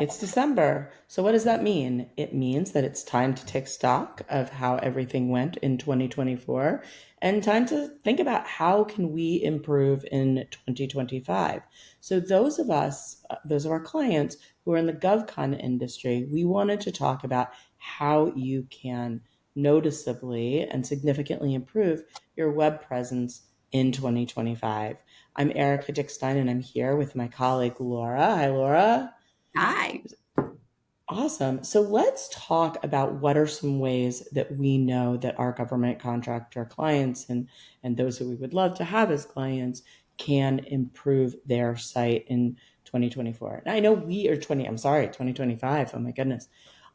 It's December. So what does that mean? It means that it's time to take stock of how everything went in 2024 and time to think about how can we improve in 2025. So those of our clients who are in the GovCon industry, we wanted to talk about how you can noticeably and significantly improve your web presence in 2025. I'm Erika Dickstein and I'm here with my colleague Laura. Hi, Laura. Hi. Awesome. So let's talk about what are some ways that we know that our government contractor clients and those who we would love to have as clients can improve their site in 2024. And I know we are 2025. Oh my goodness.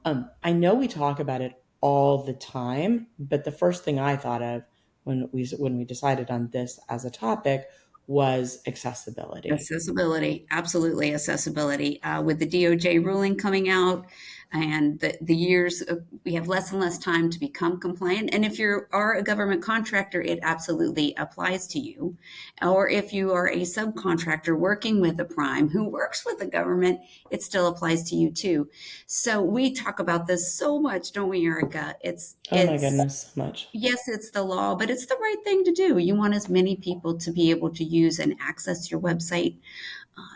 I know we talk about it all the time, but the first thing I thought of when we decided on this as a topic was accessibility. Accessibility, absolutely accessibility. With the DOJ ruling coming out and the years, we have less and less time to become compliant. And if you are a government contractor, it absolutely applies to you. Or if you are a subcontractor working with a prime who works with the government, it still applies to you too. So we talk about this so much, don't we, Erica? It's Oh my it's goodness, so much. Yes, it's the law, but it's the right thing to do. You want as many people to be able to use and access your website.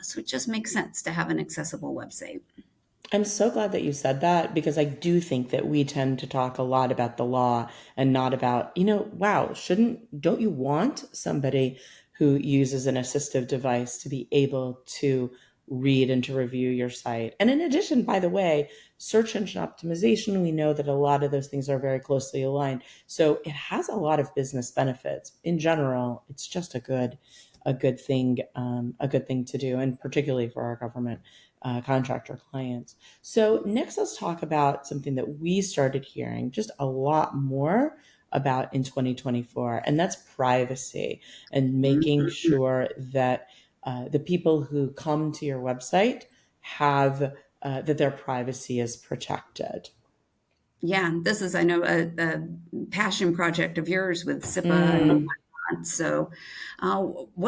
So it just makes sense to have an accessible website. I'm so glad that you said that because I do think that we tend to talk a lot about the law and not about, wow, don't you want somebody who uses an assistive device to be able to read and to review your site? And in addition, by the way, search engine optimization, we know that a lot of those things are very closely aligned. So it has a lot of business benefits. In general, it's just a good thing to do, and particularly for our government contractor clients. So next, let's talk about something that we started hearing just a lot more about in 2024, and that's privacy and making Mhm. sure that the people who come to your website have that their privacy is protected. Yeah, this is, I know, a passion project of yours with SIPA and Mm. whatnot. So,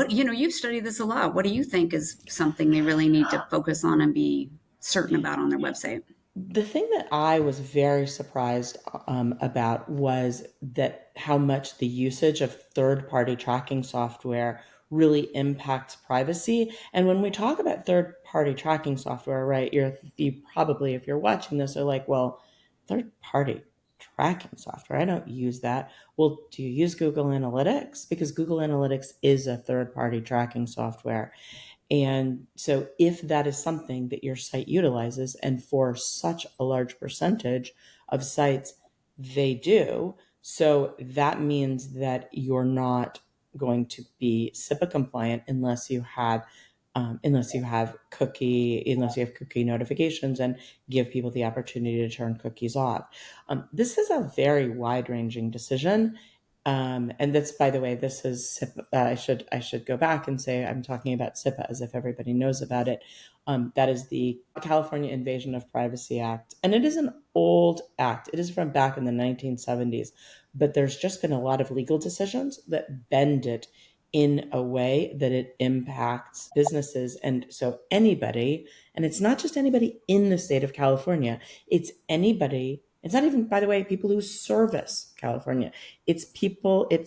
you've studied this a lot. What do you think is something they really need to focus on and be certain about on their website? The thing that I was very surprised about was that how much the usage of third-party tracking software really impacts privacy. And when we talk about third-party tracking software, right, you probably, if you're watching this, are like, well, third-party tracking software, I don't use that. Well, do you use Google Analytics? Because Google Analytics is a third-party tracking software. And so, if that is something that your site utilizes, and for such a large percentage of sites, they do, so that means that you're not going to be SIPA compliant unless you have cookie notifications and give people the opportunity to turn cookies off. This is a very wide ranging decision, and that's, by the way, this is SIPA. I should go back and say I'm talking about SIPA as if everybody knows about it. That is the California Invasion of Privacy Act, and it is an old act. It is from back in the 1970s, but there's just been a lot of legal decisions that bend it in a way that it impacts businesses, and so anybody, and it's not just anybody in the state of California. It's anybody. It's not even, by the way, people who service California. It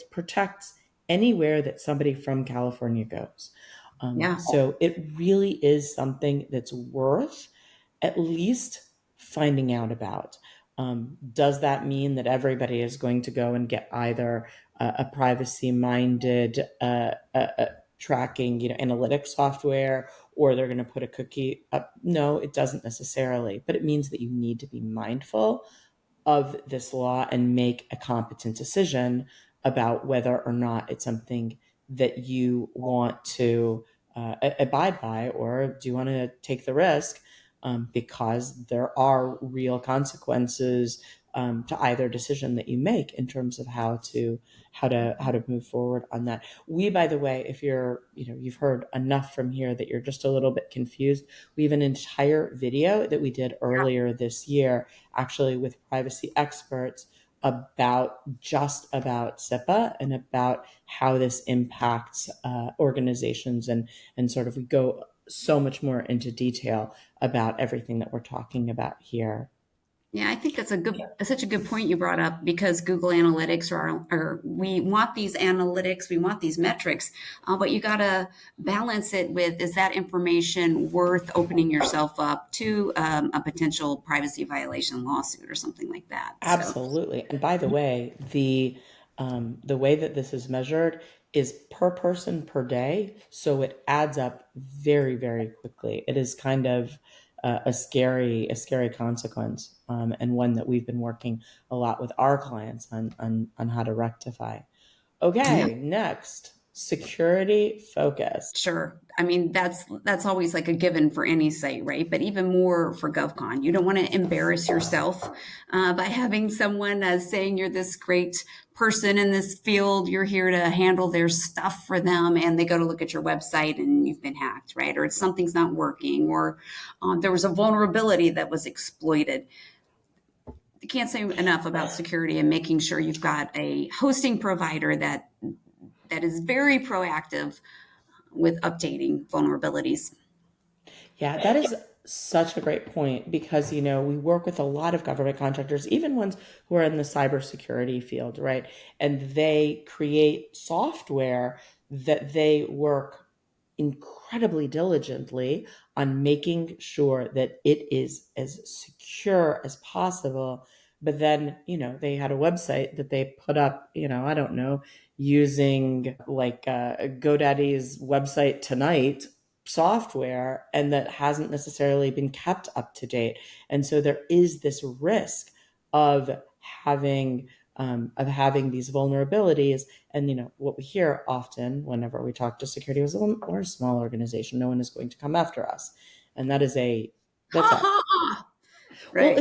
protects anywhere that somebody from California goes. Yeah. So it really is something that's worth at least finding out about. Does that mean that everybody is going to go and get either a privacy minded tracking, analytics software, or they're going to put a cookie up? No, it doesn't necessarily, but it means that you need to be mindful of this law and make a competent decision about whether or not it's something that you want to abide by, or do you want to take the risk, because there are real consequences to either decision that you make in terms of how to move forward on that. We, by the way, if you've heard enough from here that you're just a little bit confused, we have an entire video that we did earlier this year, actually with privacy experts, about SIPA and about how this impacts organizations, and sort of we go so much more into detail about everything that we're talking about here. Yeah, I think that's such a good point you brought up because Google Analytics we want these analytics, we want these metrics, but you got to balance it with is that information worth opening yourself up to a potential privacy violation lawsuit or something like that? So, Absolutely. And by the way, the way that this is measured is per person per day, so it adds up very, very quickly. It is kind of a scary consequence, and one that we've been working a lot with our clients on how to rectify. yeah. Okay, next, security focus. Sure. I mean, that's always like a given for any site, right? But even more for GovCon, you don't want to embarrass yourself by having someone saying you're this great person in this field. You're here to handle their stuff for them, and they go to look at your website and you've been hacked, right? Or something's not working, or there was a vulnerability that was exploited. You can't say enough about security and making sure you've got a hosting provider that is very proactive with updating vulnerabilities. Yeah, that is such a great point because, we work with a lot of government contractors, even ones who are in the cybersecurity field, right? And they create software that they work incredibly diligently on making sure that it is as secure as possible. But then, they had a website that they put up, I don't know, using like GoDaddy's website tonight software, and that hasn't necessarily been kept up to date. And so there is this risk of having these vulnerabilities. And what we hear often whenever we talk to security is, well, we're a small organization, no one is going to come after us. And Ha that's a ha ha! well, Right.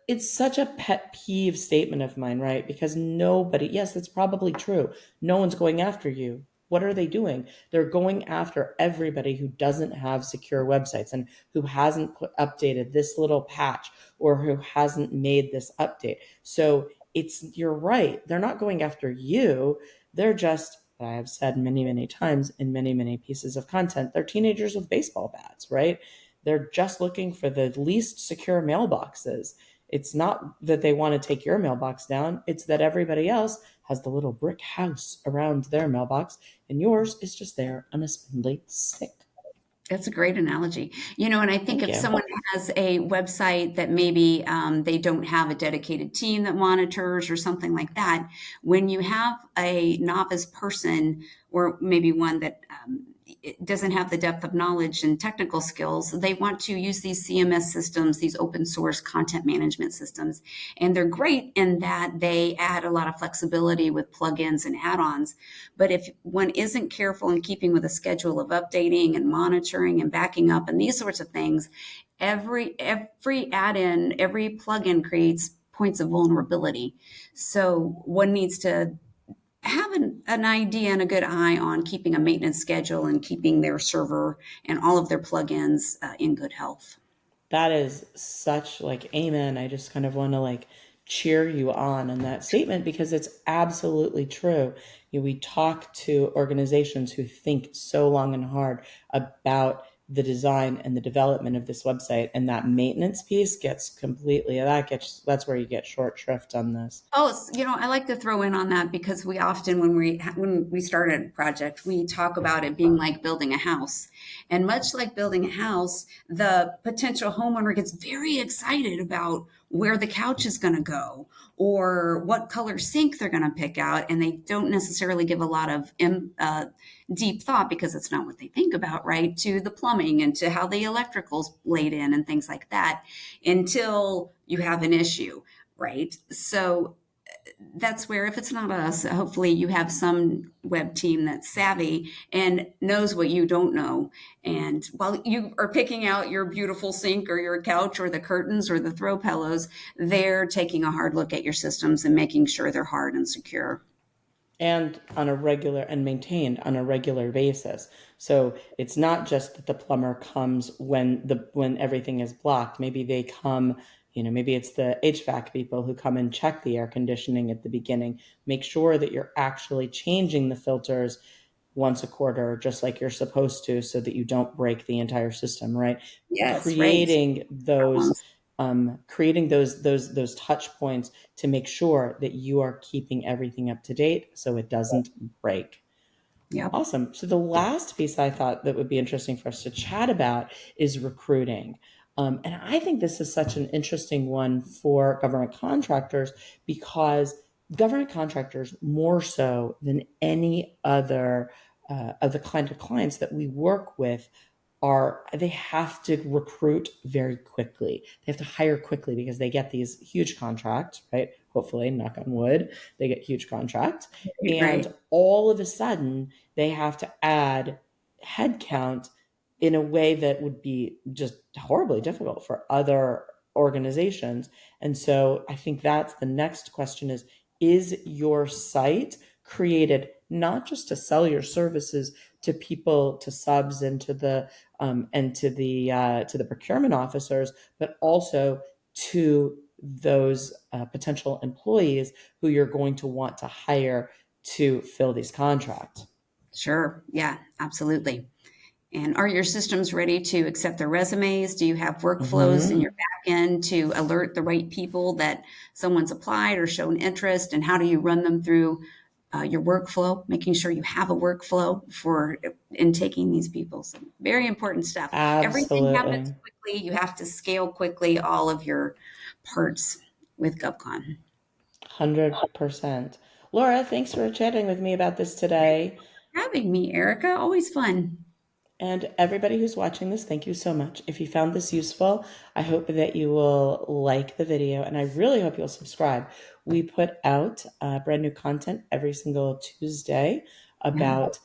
it's such a pet peeve statement of mine, right? Because nobody, yes, that's probably true. No one's going after you. What are they doing? They're going after everybody who doesn't have secure websites and who hasn't updated this little patch or who hasn't made this update. So you're right. They're not going after you. They're just, I have said many, many times in many, many pieces of content, they're teenagers with baseball bats, right? They're just looking for the least secure mailboxes. It's not that they want to take your mailbox down, it's that everybody else has the little brick house around their mailbox, and yours is just there on a spindly stick. That's a great analogy. And I think Thank if you. someone has a website that maybe they don't have a dedicated team that monitors or something like that, when you have a novice person or maybe one that doesn't have the depth of knowledge and technical skills, they want to use these CMS systems, these open source content management systems. And they're great in that they add a lot of flexibility with plugins and add-ons. But if one isn't careful in keeping with a schedule of updating and monitoring and backing up and these sorts of things, every add-in, every plugin creates points of vulnerability. So one needs to have an idea and a good eye on keeping a maintenance schedule and keeping their server and all of their plugins in good health. That is such like amen. I just kind of want to like cheer you on that statement because it's absolutely true. We talk to organizations who think so long and hard about the design and the development of this website, and that maintenance piece gets completely that's where you get short shrift on this. Oh, I like to throw in on that because we often, when we start a project, we talk about it being like building a house, and much like building a house, the potential homeowner gets very excited about where the couch is going to go or what color sink they're going to pick out, and they don't necessarily give a lot of deep thought because it's not what they think about, right? To the plumbing and to how the electrical's laid in and things like that, until you have an issue, right? So that's where if it's not us, hopefully you have some web team that's savvy and knows what you don't know. And while you are picking out your beautiful sink or your couch or the curtains or the throw pillows, they're taking a hard look at your systems and making sure they're hard and secure. And maintained on a regular basis. So it's not just that the plumber comes when everything is blocked. Maybe they come, maybe it's the HVAC people who come and check the air conditioning at the beginning. Make sure that you're actually changing the filters once a quarter, just like you're supposed to, so that you don't break the entire system, right? Yes, right. Creating those Problems. creating those touch points to make sure that you are keeping everything up to date so it doesn't break. Yep. Awesome. So the last piece I thought that would be interesting for us to chat about is recruiting. And I think this is such an interesting one for government contractors because government contractors, more so than any other of the kind of clients that we work with, are they have to recruit very quickly. They have to hire quickly because they get these huge contracts, right? Hopefully, knock on wood, they get huge contracts. Right. And all of a sudden, they have to add headcount in a way that would be just horribly difficult for other organizations. And so I think that's the next question is your site created not just to sell your services to people, to subs, and to the procurement officers, but also to those potential employees who you're going to want to hire to fill these contracts. Sure. Yeah, absolutely. And are your systems ready to accept their resumes? Do you have workflows in your Mm-hmm. back end to alert the right people that someone's applied or shown interest? And how do you run them through your workflow, making sure you have a workflow for intaking these people? So very important stuff. Everything happens Absolutely. quickly. You have to scale quickly all of your parts with GovCon. 100%. Laura, thanks for chatting with me about this Thanks today. for having me, Erica. Always fun. And everybody who's watching this, thank you so much. If you found this useful, I hope that you will like the video and I really hope you'll subscribe. We put out brand new content every single Tuesday Yeah, about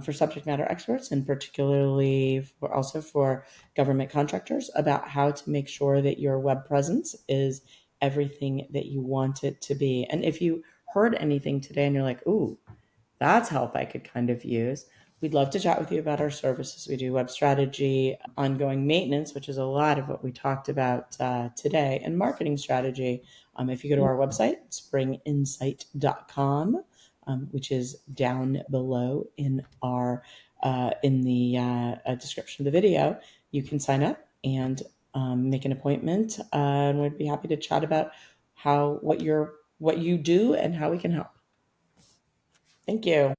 for subject matter experts and particularly also for government contractors about how to make sure that your web presence is everything that you want it to be. And if you heard anything today and you're like, ooh, that's help I could kind of use. We'd love to chat with you about our services. We do web strategy, ongoing maintenance, which is a lot of what we talked about today, and marketing strategy. If you go to our website, springinsight.com, which is down below in the description of the video, you can sign up and make an appointment, and we'd be happy to chat about what you do and how we can help. Thank you.